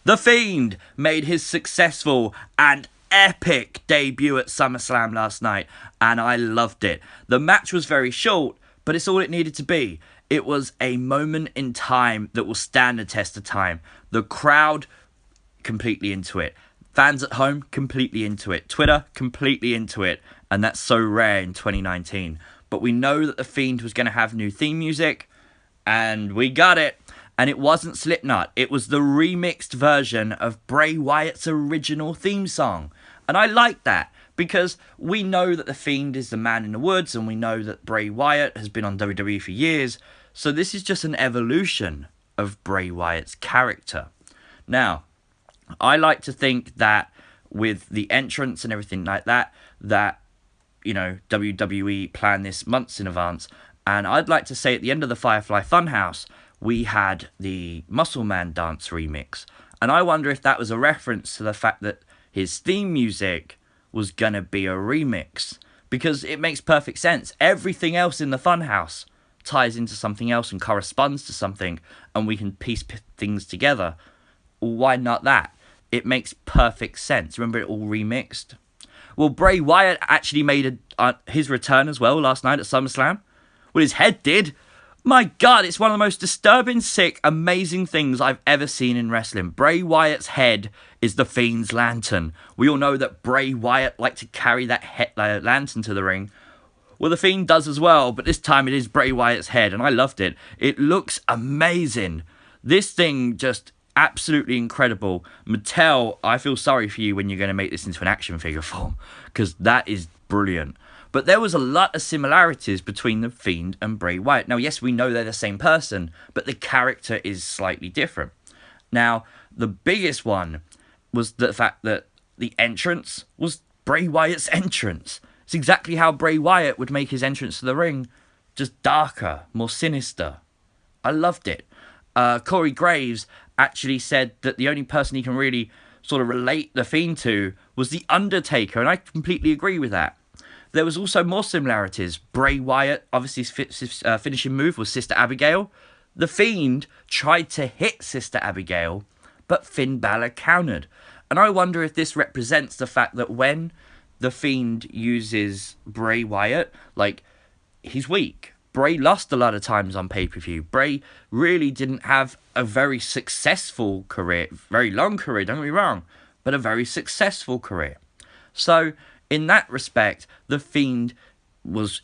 The Fiend made his successful and epic debut at Summerslam last night, and I loved it. The match was very short, but it's all it needed to be. It was a moment in time that will stand the test of time. The crowd, completely into it. Fans at home, completely into it. Twitter, completely into it. And that's so rare in 2019. But we know that The Fiend was going to have new theme music, and we got it. And it wasn't Slipknot. It was the remixed version of Bray Wyatt's original theme song. And I like that, because we know that The Fiend is the man in the woods, and we know that Bray Wyatt has been on WWE for years. So this is just an evolution of Bray Wyatt's character. Now, I like to think that with the entrance and everything like that, WWE planned this months in advance. And I'd like to say at the end of the Firefly Funhouse, we had the Muscle Man Dance remix. And I wonder if that was a reference to the fact that his theme music was going to be a remix. Because it makes perfect sense. Everything else in the Funhouse ties into something else and corresponds to something. And we can piece things together. Why not that? It makes perfect sense. Remember, it all remixed? Well, Bray Wyatt actually made his return as well last night at SummerSlam. Well, his head did. My God, it's one of the most disturbing, sick, amazing things I've ever seen in wrestling. Bray Wyatt's head is the Fiend's lantern. We all know that Bray Wyatt liked to carry that lantern to the ring. Well, the Fiend does as well, but this time it is Bray Wyatt's head, and I loved it. It looks amazing. This thing just absolutely incredible. Mattel, I feel sorry for you when you're going to make this into an action figure form, because that is brilliant. But there was a lot of similarities between The Fiend and Bray Wyatt. Now, yes, we know they're the same person, but the character is slightly different. Now, the biggest one was the fact that the entrance was Bray Wyatt's entrance. It's exactly how Bray Wyatt would make his entrance to the ring, just darker, more sinister. I loved it. Corey Graves actually said that the only person he can really sort of relate The Fiend to was The Undertaker, and I completely agree with that. There was also more similarities. Bray Wyatt, obviously his finishing move was Sister Abigail. The Fiend tried to hit Sister Abigail, but Finn Balor countered. And I wonder if this represents the fact that when The Fiend uses Bray Wyatt, he's weak. Bray lost a lot of times on pay-per-view. Bray really didn't have a very successful career. Very long career, don't get me wrong, but a very successful career. So, in that respect, The Fiend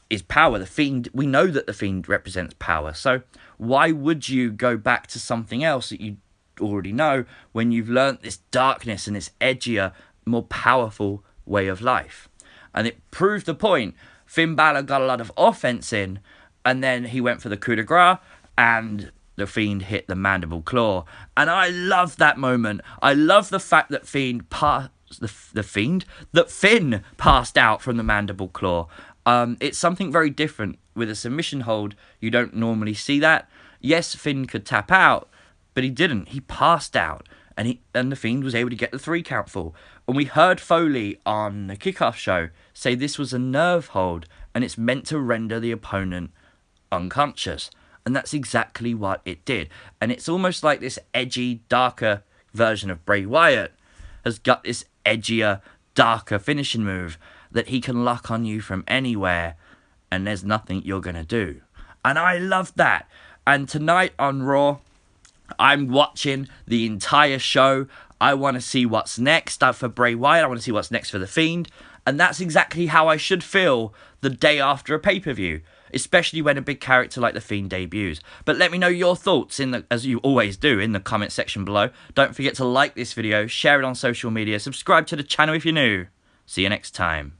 is power. The Fiend, we know that The Fiend represents power. So why would you go back to something else that you already know when you've learnt this darkness and this edgier, more powerful way of life? And it proved the point. Finn Balor got a lot of offense in, and then he went for the coup de grace, and The Fiend hit the mandible claw. And I love that moment. I love the fact that Finn passed out from the mandible claw. It's something very different. With a submission hold, you don't normally see that. Yes, Finn could tap out, but he didn't. He passed out, and the Fiend was able to get the 3 count full. And we heard Foley on the kickoff show say this was a nerve hold, and it's meant to render the opponent unconscious. And that's exactly what it did. And it's almost like this edgy, darker version of Bray Wyatt has got this edgier, darker finishing move that he can lock on you from anywhere, and there's nothing you're going to do. And I love that. And tonight on Raw, I'm watching the entire show. I want to see what's next for Bray Wyatt. I want to see what's next for The Fiend. And that's exactly how I should feel the day after a pay-per-view, especially when a big character like The Fiend debuts. But let me know your thoughts, as you always do, in the comment section below. Don't forget to like this video, share it on social media, subscribe to the channel if you're new. See you next time.